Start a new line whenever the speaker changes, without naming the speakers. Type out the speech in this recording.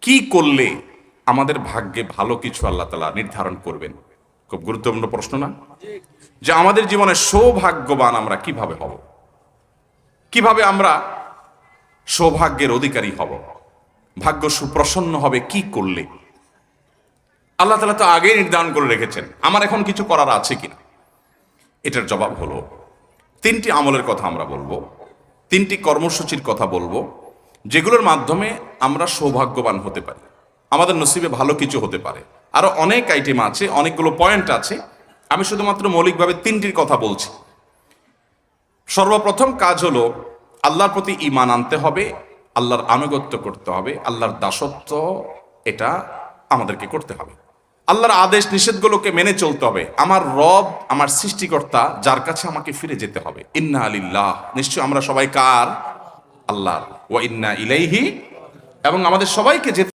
কি করলে আমাদের ভাগ্যে ভালো কিছু আল্লাহ তাআলা নির্ধারণ করবেন? খুব গুরুত্বপূর্ণ প্রশ্ন না? যে আমাদের জীবনে সৌভাগ্যবান আমরা কিভাবে হব, কিভাবে আমরা সৌভাগ্যের অধিকারী হব, ভাগ্য সুপ্রসন্ন হবে কি করলে? আল্লাহ তাআলা তো আগেই নির্ধারণ করে রেখেছেন, আমার এখন কিছু করার আছে কিনা। এটার জবাব হলো তিনটি আমলের কথা আমরা বলবো, তিনটি কর্মসূচির কথা বলবো, যেগুলোর মাধ্যমে আমরা সৌভাগ্যবান হতে পারি, আমাদের নসিবে ভালো কিছু হতে পারে। আরো অনেক আইটেম আছে, অনেকগুলো পয়েন্ট আছে, আমি শুধুমাত্র মৌলিকভাবে তিনটির কথা বলছি। সর্বপ্রথম কাজ হলো আল্লাহর প্রতি ঈমান আনতে হবে, আল্লাহর আনুগত্য করতে হবে, আল্লাহর দাসত্ব এটা আমাদেরকে করতে হবে, আল্লাহর আদেশ নিষেধগুলোকে মেনে চলতে হবে। আমার রব, আমার সৃষ্টিকর্তা, যার কাছে আমাকে ফিরে যেতে হবে। ইন্না লিল্লাহ, নিশ্চয় আমরা সবাই কার? আল্লাহর। ওয়া ইন্না ইলাইহি, এবং আমাদের সবাইকে যেতে